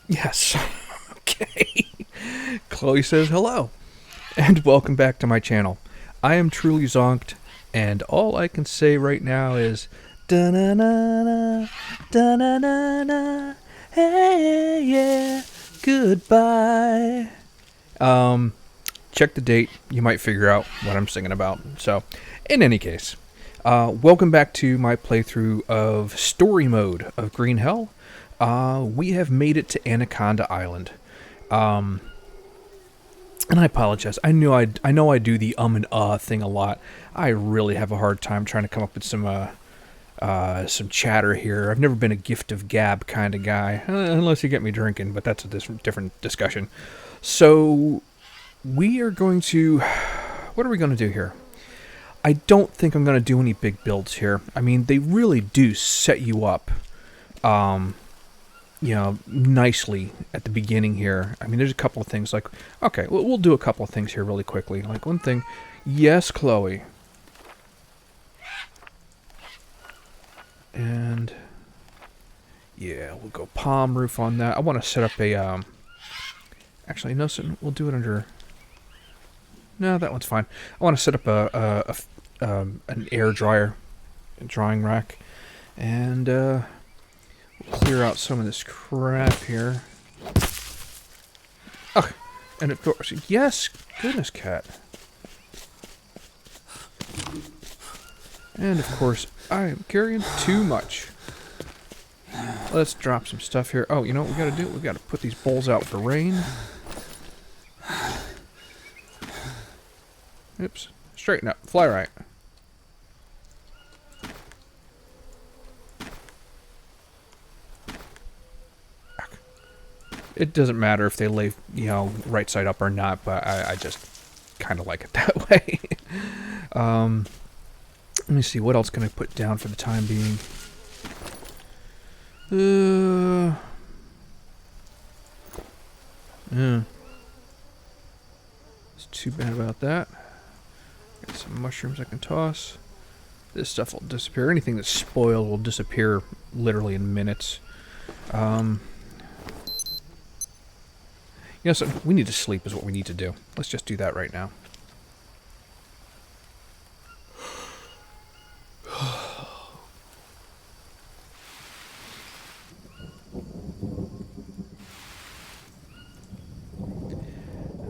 Yes. Okay. Chloe says hello, and welcome back to my channel. I am truly zonked, and all I can say right now is da-na-na-na, da-na-na-na, hey, yeah, goodbye. Check the date. You might figure out what I'm singing about. So, in any case, welcome back to my playthrough of Story Mode of Green Hell. We have made it to Anaconda Island. And I apologize. I know I do the and thing a lot. I really have a hard time trying to come up with some chatter here. I've never been a gift of gab kind of guy, unless you get me drinking, but that's a different discussion. So, we are going to... What are we going to do here? I don't think I'm going to do any big builds here. I mean, they really do set you up, nicely at the beginning here. I mean, there's a couple of things like... Okay, we'll do a couple of things here really quickly. Like, one thing... Yes, Chloe. And... Yeah, we'll go palm roof on that. I want to set up a, Actually, no, we'll do it under... No, that one's fine. I want to set up an air dryer, a drying rack, and we'll clear out some of this crap here. Oh, and of course, yes, goodness, cat. And of course, I am carrying too much. Let's drop some stuff here. Oh, you know what we got to do? We got to put these bowls out for rain. Oops. Straighten up. Fly right. It doesn't matter if they lay, right side up or not, but I just kind of like it that way. Let me see. What else can I put down for the time being? It's too bad about that. Got some mushrooms I can toss. This stuff will disappear. Anything that's spoiled will disappear literally in minutes. So we need to sleep is what we need to do. Let's just do that right now.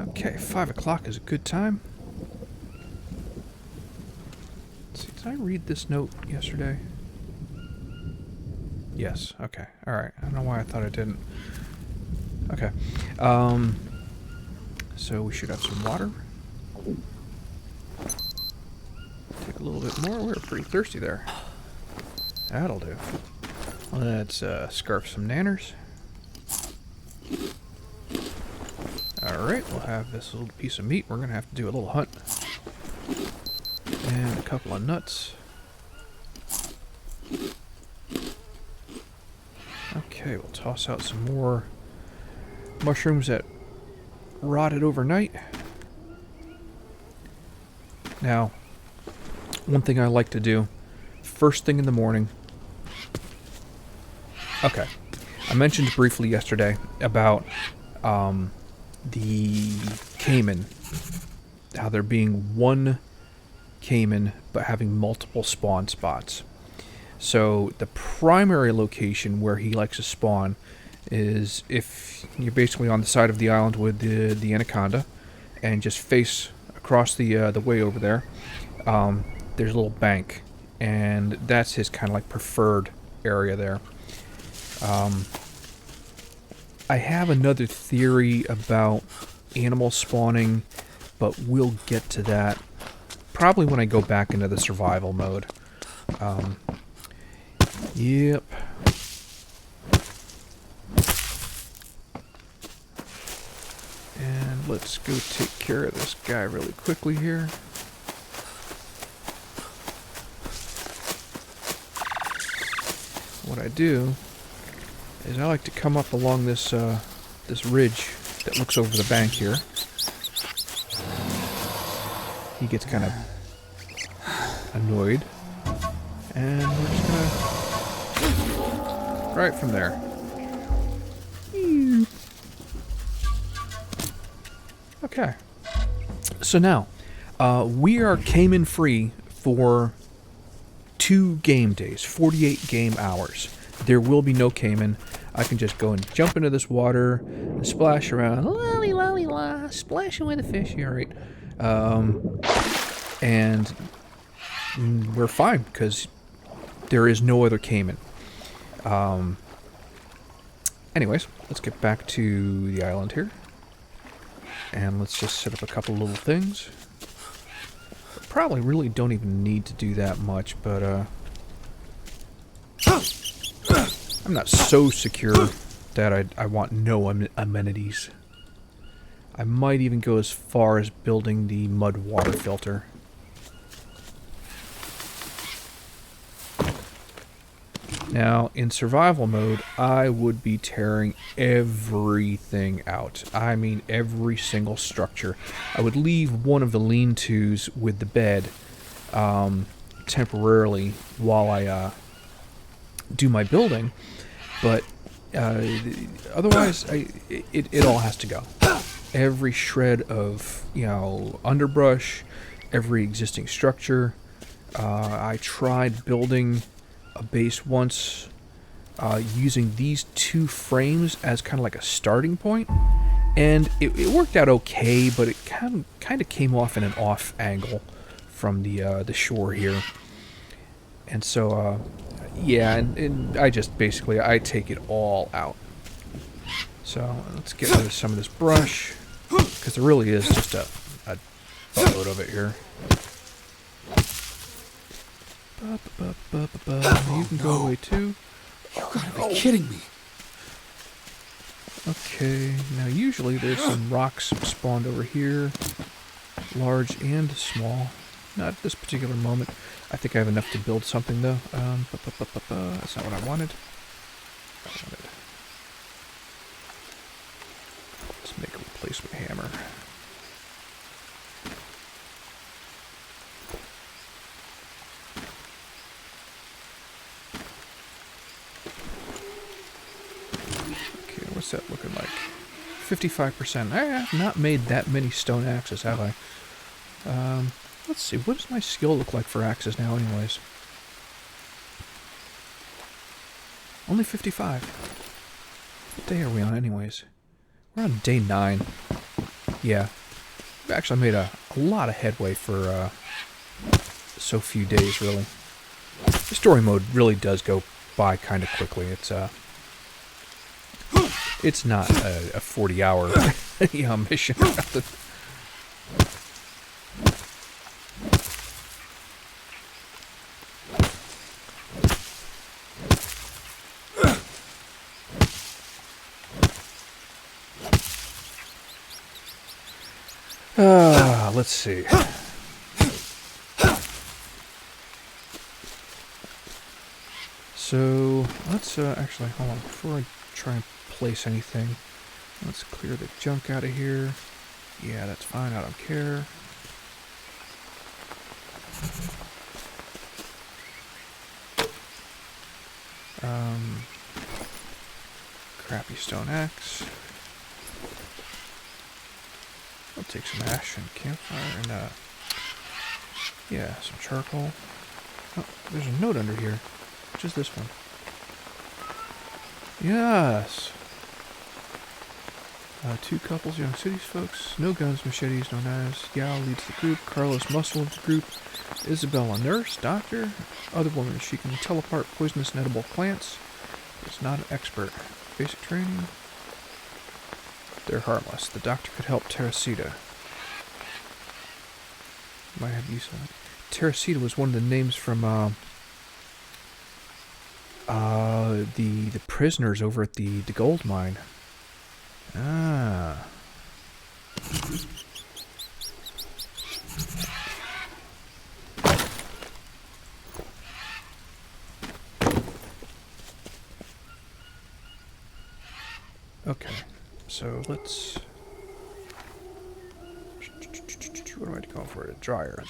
Okay, 5 o'clock is a good time. Let's see, did I read this note yesterday? Yes, okay, alright. I don't know why I thought I didn't. Okay. So we should have some water. Take a little bit more. We're pretty thirsty there. That'll do. Let's scarf some nanners. Alright, we'll have this little piece of meat. We're going to have to do a little hunt. And a couple of nuts. Okay, we'll toss out some more mushrooms that rotted overnight. Now, one thing I like to do, first thing in the morning... Okay, I mentioned briefly yesterday about the caiman, how there being one caiman but having multiple spawn spots. So the primary location where he likes to spawn is if you're basically on the side of the island with the anaconda and just face across the way over there, there's a little bank, and that's his kind of like preferred area there. I have another theory about animal spawning, but we'll get to that probably when I go back into the survival mode. Yep. And let's go take care of this guy really quickly here. What I do is I like to come up along this this ridge that looks over the bank here. He gets kind of annoyed, and we're just gonna right from there. Okay. So now, we are Cayman free for 2 game days, 48 game hours. There will be no Cayman. I can just go and jump into this water and splash around. Lolly, lolly, la. Splashing with the fish. All right. And we're fine because there is no other Cayman. Anyways, let's get back to the island here. And let's just set up a couple little things. Probably really don't even need to do that much, but I'm not so secure that I want no amenities. I might even go as far as building the mud water filter. Now, in survival mode, I would be tearing everything out. I mean, every single structure. I would leave one of the lean-tos with the bed temporarily while I do my building, but otherwise, it all has to go. Every shred of, underbrush, every existing structure. I tried building a base once using these 2 frames as kind of like a starting point, and it worked out okay, but it kind of came off in an off angle from the shore here, and so yeah, and I just basically I take it all out. So let's get rid of some of this brush because there really is just a buttload of it here. You can go away too. You gotta be kidding me. Okay, now usually there's some rocks spawned over here, large and small. Not at this particular moment. I think I have enough to build something though. That's not what I wanted. Let's make a replacement hammer. What's that looking like? 55%. I have not made that many stone axes, have I? Let's see. What does my skill look like for axes now, anyways? Only 55. What day are we on, anyways? We're on day 9. Yeah. We've actually made a lot of headway for so few days, really. The story mode really does go by kind of quickly. It's not a 40-hour mission or nothing. Let's see. So let's actually hold on before I try and place anything. Let's clear the junk out of here. Yeah, that's fine. I don't care. Crappy stone axe. I'll take some ash and campfire and yeah, some charcoal. Oh, there's a note under here. Which is this one? Yes. 2 couples, young cities folks. No guns, machetes, no knives. Yao leads the group. Carlos, muscle of the group. Isabella, nurse, doctor. Other woman, she can tell apart poisonous and edible plants. Is not an expert. Basic training. They're harmless. The doctor could help Teresita. Might have use of it. Teresita was one of the names from the prisoners over at the gold mine. Ah. Okay, so let's... What am I going for? A dryer.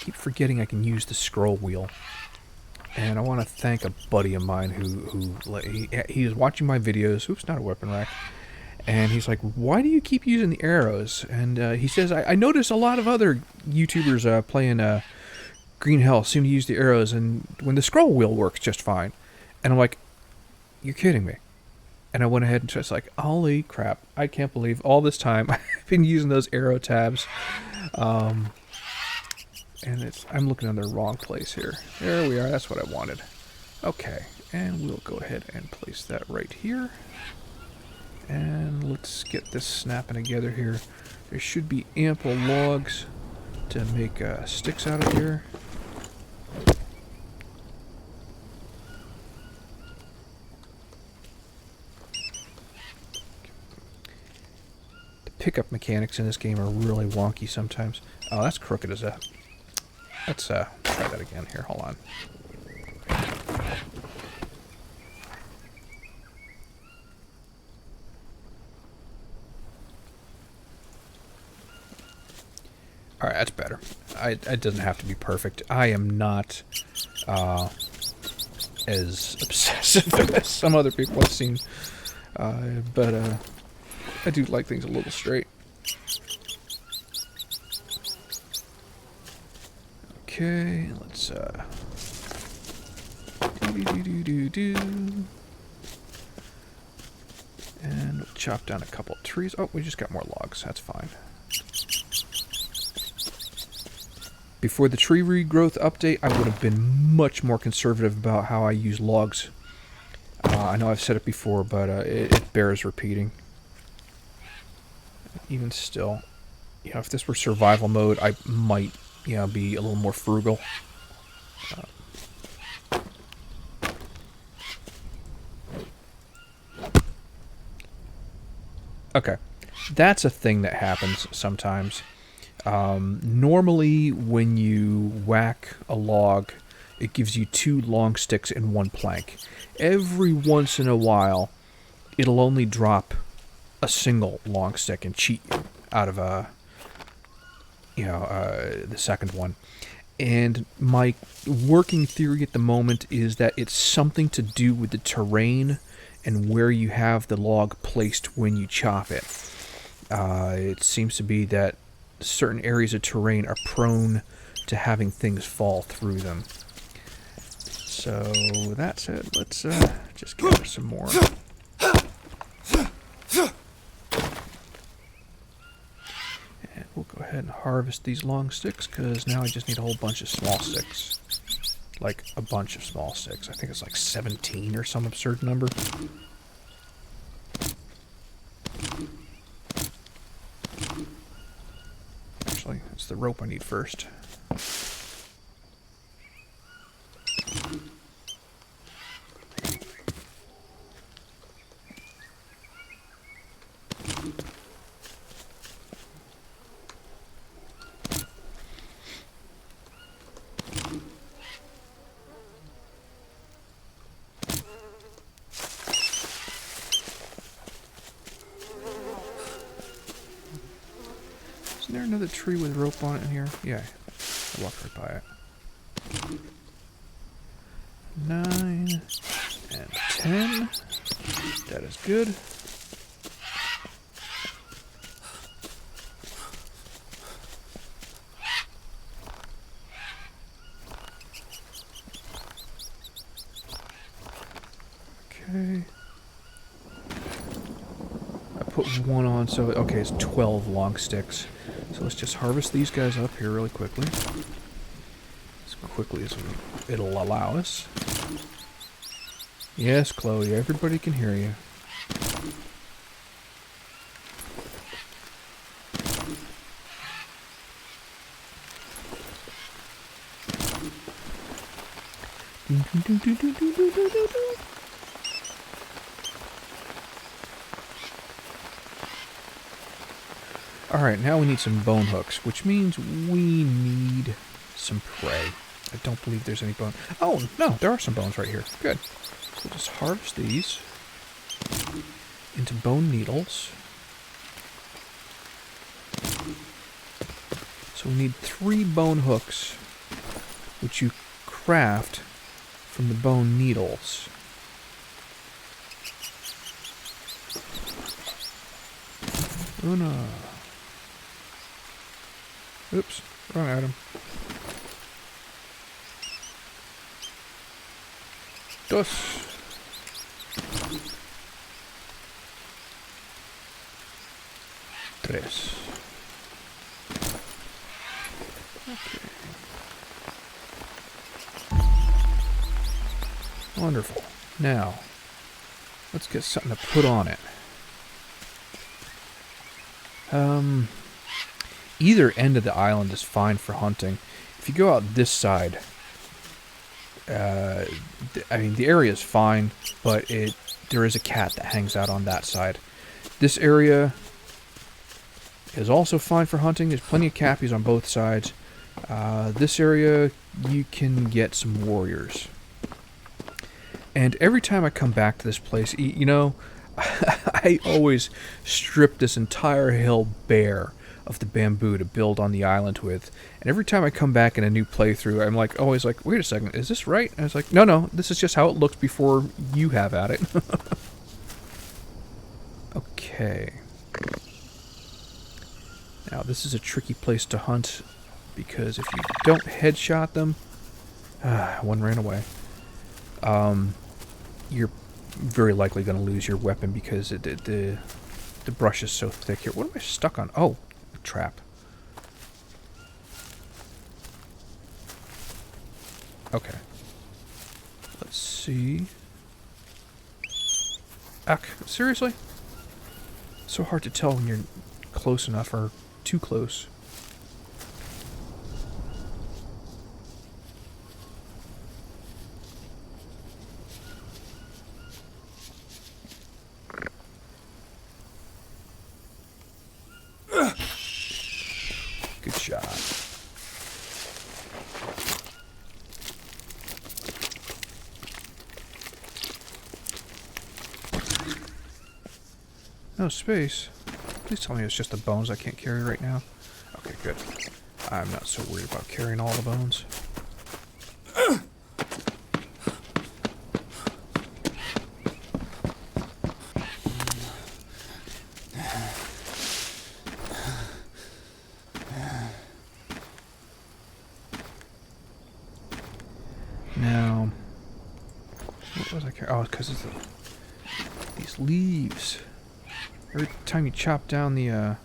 Keep forgetting I can use the scroll wheel. And I want to thank a buddy of mine who he was watching my videos. Oops, not a weapon rack. And he's like, why do you keep using the arrows? And he says, I notice a lot of other YouTubers playing Green Hell seem to use the arrows, and when the scroll wheel works just fine. And I'm like, you're kidding me. And I went ahead and just like, holy crap, I can't believe all this time I've been using those arrow tabs. And I'm looking in the wrong place here. There we are, that's what I wanted. Okay, and we'll go ahead and place that right here. And let's get this snapping together here. There should be ample logs to make sticks out of here. The pickup mechanics in this game are really wonky sometimes. Oh, that's crooked as a... Let's try that again here. Hold on. Alright, that's better. It doesn't have to be perfect. I am not as obsessive as some other people I've seen. But I do like things a little straight. Okay, let's and we'll chop down a couple of trees. Oh, we just got more logs. That's fine. Before the tree regrowth update, I would have been much more conservative about how I use logs. I know I've said it before, but it bears repeating. Even still, you know, if this were survival mode, I might, you know, be a little more frugal. Okay, that's a thing that happens sometimes. Normally, when you whack a log, it gives you 2 long sticks and 1 plank. Every once in a while, it'll only drop a single long stick and cheat you out of the second one. And my working theory at the moment is that it's something to do with the terrain and where you have the log placed when you chop it. It seems to be that certain areas of terrain are prone to having things fall through them. So that's it. Let's just gather some more. And we'll go ahead and harvest these long sticks, because now I just need a whole bunch of small sticks. Like a bunch of small sticks. I think it's like 17 or some absurd number. Actually, it's the rope I need first. Isn't there another tree with rope on it in here? Yeah, I walked right by it. 9 and 10. That is good. Okay. I put 1 on, so okay, it's 12 long sticks. So let's just harvest these guys up here really quickly. As quickly as it'll allow us. Yes, Chloe, everybody can hear you. Alright, now we need some bone hooks, which means we need some prey. I don't believe there's any bone. Oh, no, there are some bones right here. Good. We'll just harvest these into bone needles. So we need 3 bone hooks, which you craft from the bone needles. Una. Oops, wrong item. Dos. Tres. Okay. Wonderful. Now, let's get something to put on it. Either end of the island is fine for hunting. If you go out this side, I mean, the area is fine, but there is a cat that hangs out on that side. This area is also fine for hunting. There's plenty of cappies on both sides. This area, you can get some warriors. And every time I come back to this place, you know, I always strip this entire hill bare of the bamboo to build on the island with. And every time I come back in a new playthrough, I'm like, always like, wait a second, is this right? And I was like, no, this is just how it looks before you have at it. Okay. Now, this is a tricky place to hunt, because if you don't headshot them... one ran away. You're very likely going to lose your weapon, because the brush is so thick here. What am I stuck on? Oh, a trap. Okay. Let's see. Ugh, seriously? So hard to tell when you're close enough or too close. Good shot. No space. Please tell me it's just the bones I can't carry right now. Okay, good. I'm not so worried about carrying all the bones. Now, what was I carrying? Oh, because it's these leaves. Every time you chop down the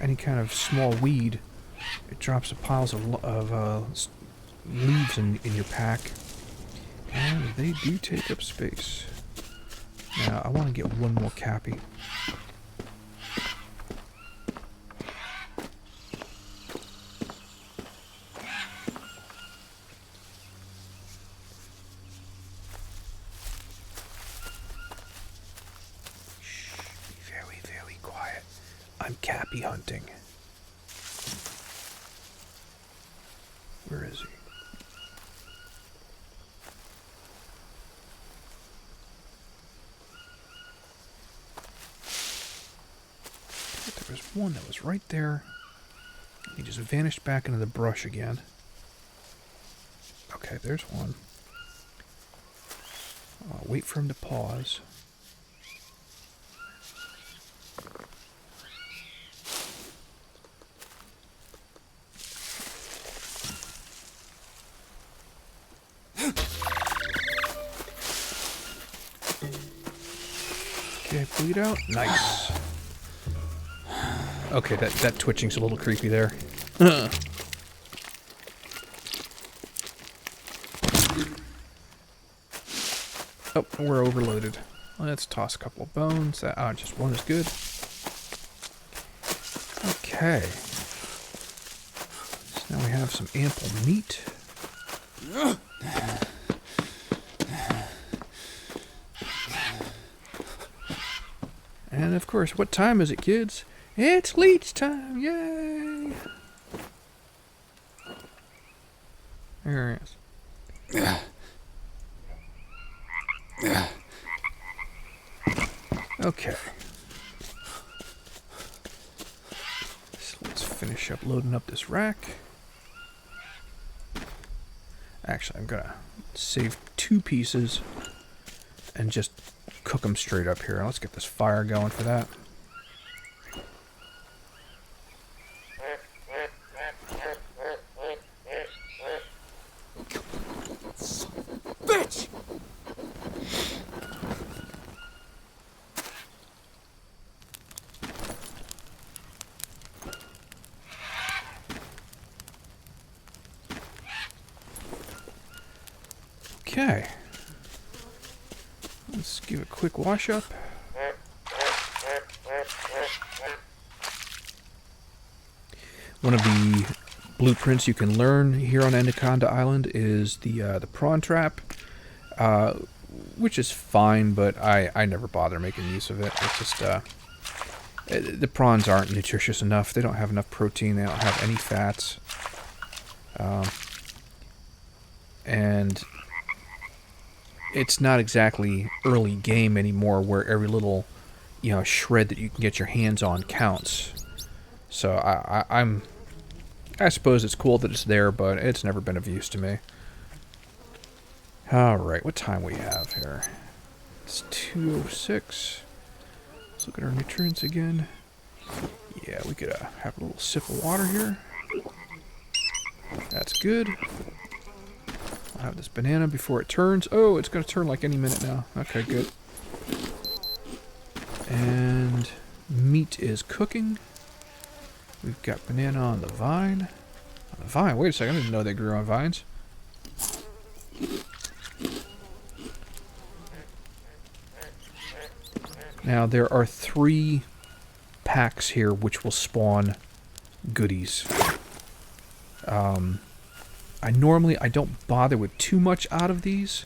any kind of small weed, it drops piles of leaves in your pack, and they do take up space. Now I want to get one more cappy. I'm cappy hunting. Where is he? There was one that was right there. He just vanished back into the brush again. Okay, there's one. I'll wait for him to pause. Okay, bleed out. Nice. Okay, that twitching's a little creepy there. Oh, we're overloaded. Let's toss a couple of bones. Just one is good. Okay. So now we have some ample meat. And of course, what time is it, kids? It's leech time! Yay! There he is. Okay. So let's finish up loading up this rack. Actually, I'm gonna save 2 pieces and just cook them straight up here. Let's get this fire going for that. Okay. Let's give a quick wash up. One of the blueprints you can learn here on Anaconda Island is the prawn trap, which is fine, but I never bother making use of it. It's just the prawns aren't nutritious enough. They don't have enough protein. They don't have any fats, and it's not exactly early game anymore, where every little shred that you can get your hands on counts. So I suppose it's cool that it's there, but it's never been of use to me. Alright, what time we have here? It's 2:06. Let's look at our nutrients again. Yeah, we could have a little sip of water here. That's good. I'll have this banana before it turns. Oh, it's going to turn like any minute now. Okay, good. And meat is cooking. We've got banana on the vine. On the vine? Wait a second, I didn't know they grew on vines. Now, there are 3 packs here which will spawn goodies. I don't bother with too much out of these.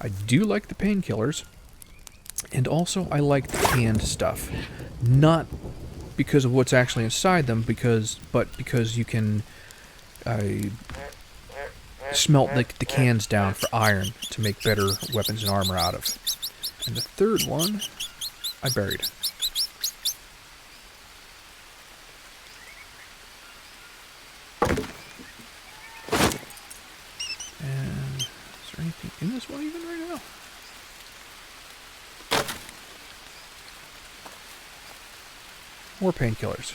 I do like the painkillers. And also, I like the canned stuff. Not because of what's actually inside them, but because you can smelt the cans down for iron to make better weapons and armor out of. And the third one, I buried. And is there anything in this one even right now? More painkillers.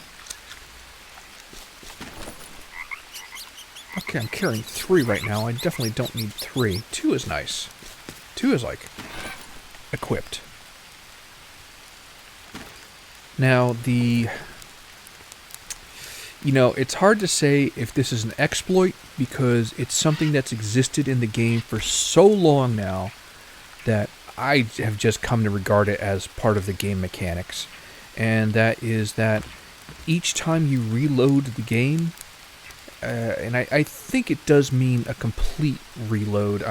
Okay, I'm carrying 3 right now. I definitely don't need 3. 2 is nice. 2 is like equipped. Now it's hard to say if this is an exploit because it's something that's existed in the game for so long now that I have just come to regard it as part of the game mechanics. And that is that each time you reload the game, and I think it does mean a complete reload,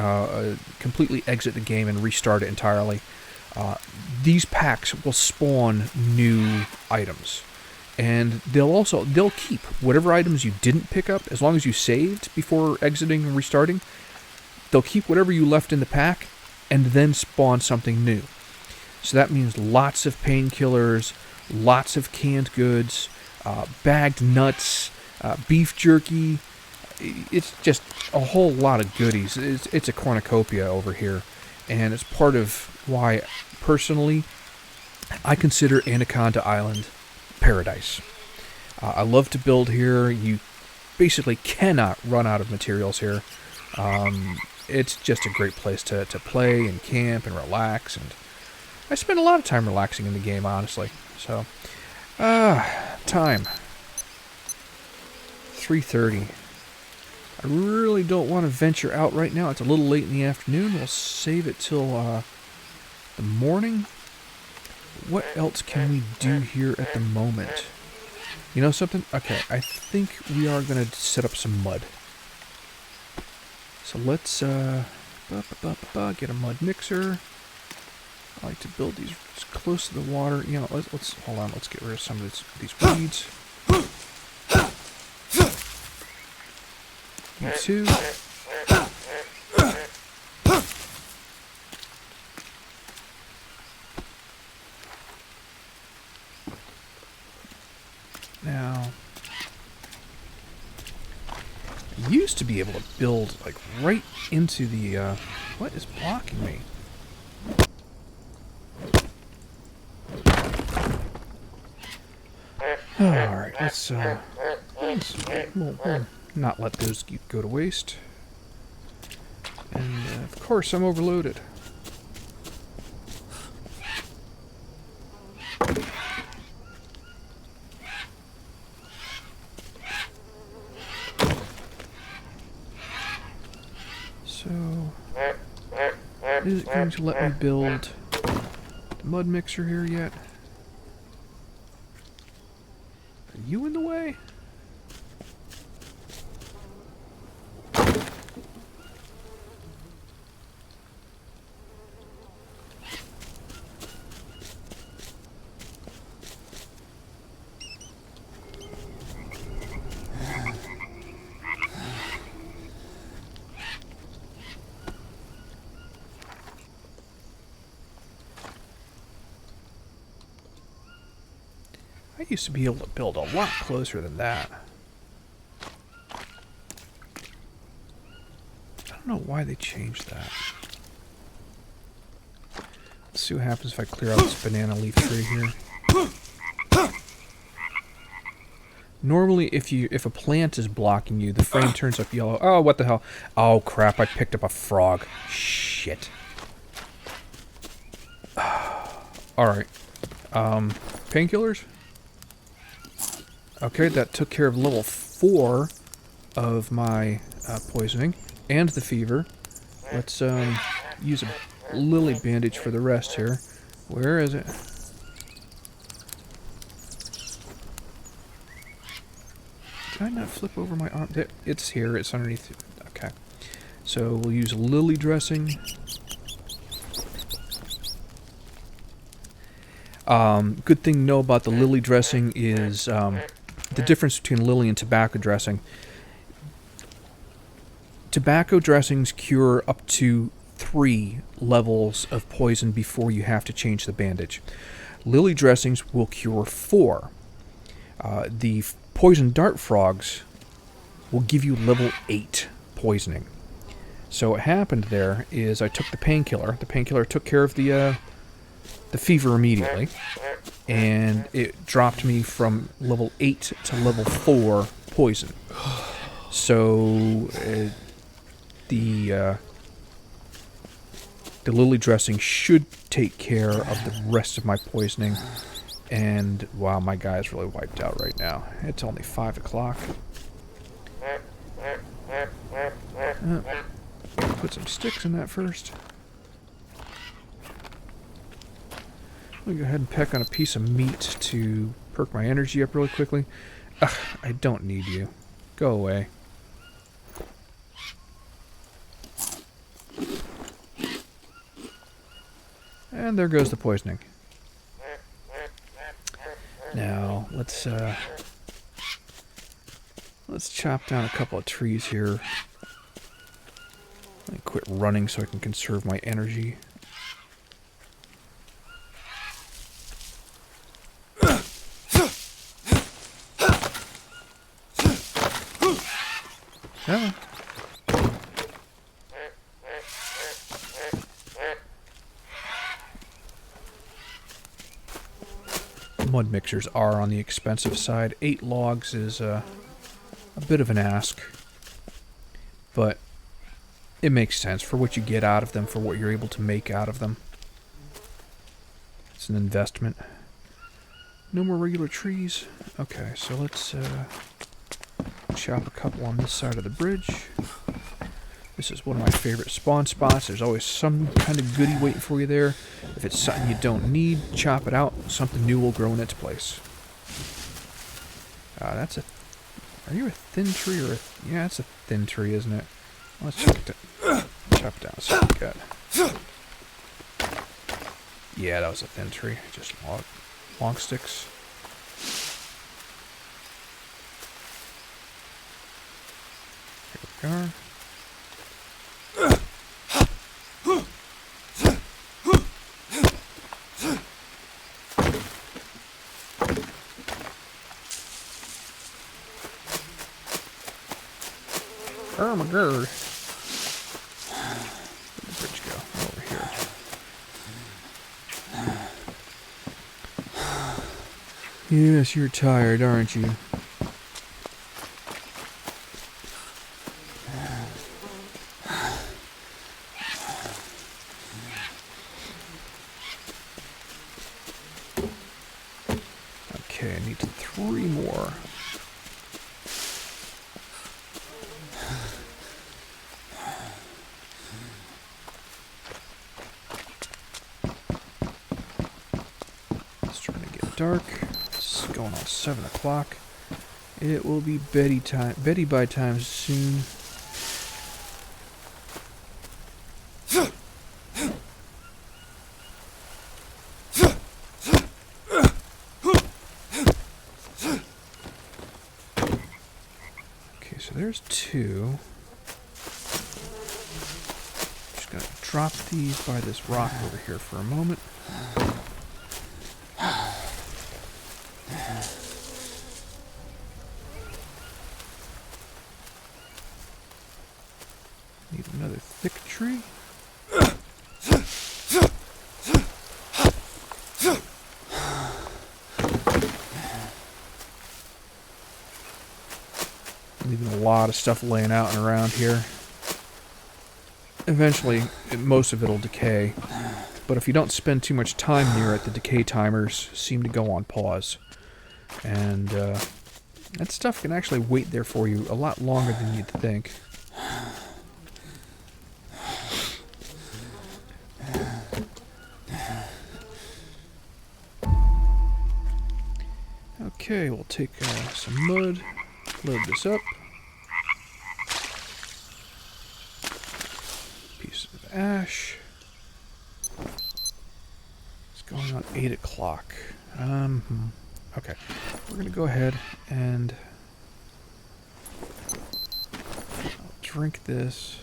completely exit the game and restart it entirely, these packs will spawn new items. And they'll keep whatever items you didn't pick up, as long as you saved before exiting and restarting. They'll keep whatever you left in the pack, and then spawn something new. So that means lots of painkillers, lots of canned goods, bagged nuts, beef jerky. It's just a whole lot of goodies. It's a cornucopia over here, and it's part of why, personally, I consider Anaconda Island paradise. I love to build here. You basically cannot run out of materials here. It's just a great place to play and camp and relax, and I spend a lot of time relaxing in the game, honestly. So, time. 3:30. I really don't want to venture out right now. It's a little late in the afternoon. We'll save it till the morning. What else can we do here at the moment? You know something? Okay, I think we are going to set up some mud. So let's get a mud mixer. I like to build these as close to the water. Let's hold on. Let's get rid of some of these weeds. You too. Now, I used to be able to build like right into the. What is blocking me? Alright, let's not let those go to waste. And, of course, I'm overloaded. So, Is it going to let me build the mud mixer here yet? Are you in the way? I used to be able to build a lot closer than that. I don't know why they changed that. Let's see what happens if I clear out this banana leaf tree here. Normally, if a plant is blocking you, the frame turns up yellow. Oh, what the hell? Oh, crap, I picked up a frog. Shit. Alright. Painkillers? Okay, that took care of level 4 of my poisoning and the fever. Let's use a lily bandage for the rest here. Where is it? Did I not flip over my arm? It's here. It's underneath. Okay. So we'll use lily dressing. Good thing to know about the lily dressing is the difference between lily and tobacco dressing. Tobacco dressings cure up to 3 levels of poison before you have to change the bandage. Lily dressings will cure 4. The poison dart frogs will give you level 8 poisoning. So what happened there is I took the painkiller. The painkiller took care of the fever immediately, and it dropped me from level 8 to level 4 poison. So the lily dressing should take care of the rest of my poisoning. And wow, my guy's really wiped out right now. It's only 5 o'clock. Put some sticks in that first. Let me go ahead and peck on a piece of meat to perk my energy up really quickly. Ugh, I don't need you. Go away. And there goes the poisoning. Now, let's chop down a couple of trees here. Let me quit running so I can conserve my energy. Yeah. Mud mixers are on the expensive side. 8 logs is a bit of an ask, but it makes sense for what you get out of them, for what you're able to make out of them. It's an investment. No more regular trees. Okay, so let's chop a couple on this side of the bridge. This is one of my favorite spawn spots. There's always some kind of goodie waiting for you there. If it's something you don't need, chop it out. Something new will grow in its place. That's a... Are you a thin tree or a... Yeah, it's a thin tree, isn't it? Let's chop it down. Chop it down. See what we got. Yeah, that was a thin tree. Just long sticks. Here we go. Oh my god. Where'd the bridge go? Over here. Yes, you're tired, aren't you? Okay, I need 3 more. dark. It's going on 7 o'clock. It will be Betty by time soon. Okay, so there's 2. Just gonna drop these by this rock over here for a moment. Need another thick tree. Leaving a lot of stuff laying out and around here. Eventually, most of it will decay. But if you don't spend too much time near it, the decay timers seem to go on pause. And that stuff can actually wait there for you a lot longer than you'd think. Okay, we'll take some mud, load this up. Piece of ash. It's going on 8 o'clock. Okay, we're going to go ahead and I'll drink this.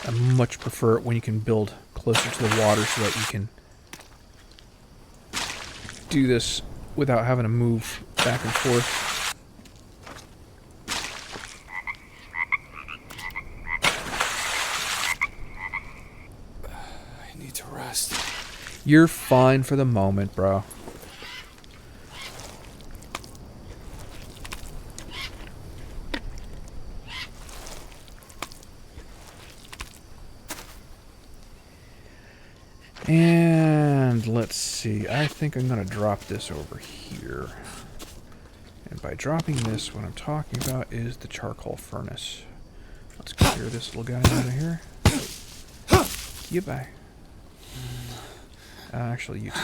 I much prefer it when you can build closer to the water so that you can do this without having to move back and forth. I need to rest. You're fine for the moment, bro. And let's see, I think I'm going to drop this over here. And by dropping this, what I'm talking about is the charcoal furnace. Let's clear this little guy out of here. Goodbye. Actually, you too.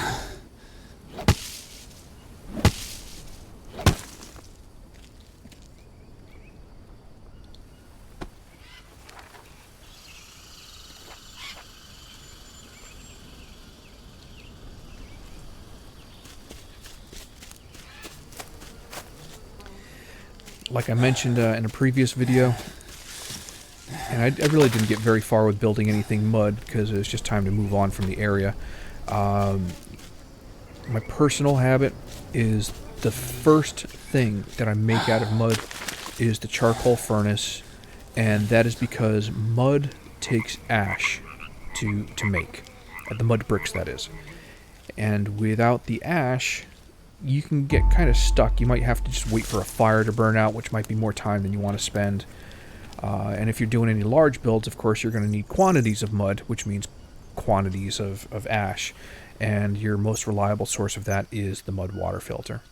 Like I mentioned in a previous video, and I really didn't get very far with building anything mud because it was just time to move on from the area. My personal habit is the first thing that I make out of mud is the charcoal furnace, and that is because mud takes ash to make. The mud bricks, that is. And without the ash, you can get kind of stuck. You might have to just wait for a fire to burn out, which might be more time than you want to spend. And if you're doing any large builds, of course, you're going to need quantities of mud, which means quantities of ash. And your most reliable source of that is the mud water filter.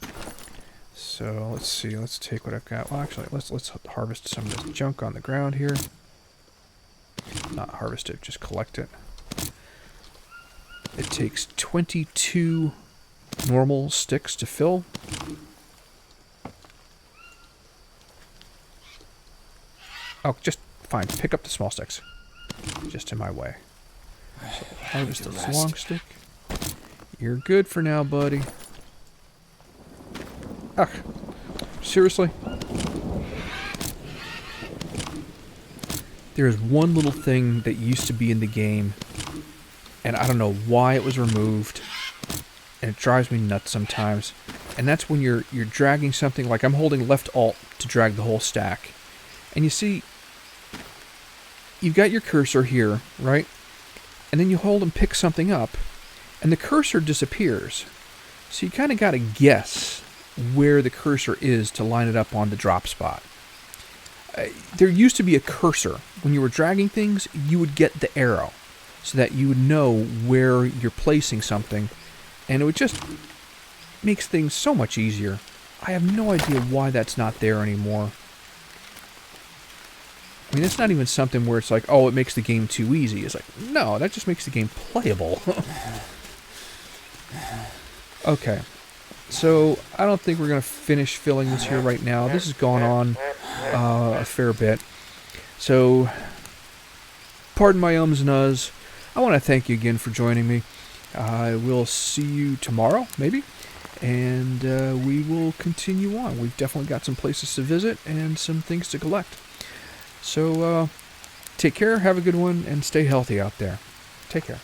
So let's see. Let's take what I've got. Well, actually, let's harvest some of this junk on the ground here. Not harvest it, just collect it. It takes 22 normal sticks to fill. Oh, just fine. Pick up the small sticks. Just in my way. So harvest this long stick. You're good for now, buddy. Ugh. Seriously? There's one little thing that used to be in the game, and I don't know why it was removed, and it drives me nuts sometimes. And that's when you're dragging something, like I'm holding left alt to drag the whole stack. And you see, you've got your cursor here, right? And then you hold and pick something up, and the cursor disappears. So you kind of got to guess where the cursor is to line it up on the drop spot. There used to be a cursor. When you were dragging things, you would get the arrow so that you would know where you're placing something, and it would just makes things so much easier. I have no idea why that's not there anymore. I mean, it's not even something where it's like, oh, it makes the game too easy. It's like, no, that just makes the game playable. Okay. So, I don't think we're going to finish filling this here right now. This has gone on a fair bit. So, pardon my ums and uhs. I want to thank you again for joining me. I will see you tomorrow, maybe. And we will continue on. We've definitely got some places to visit and some things to collect. So, take care, have a good one, and stay healthy out there. Take care.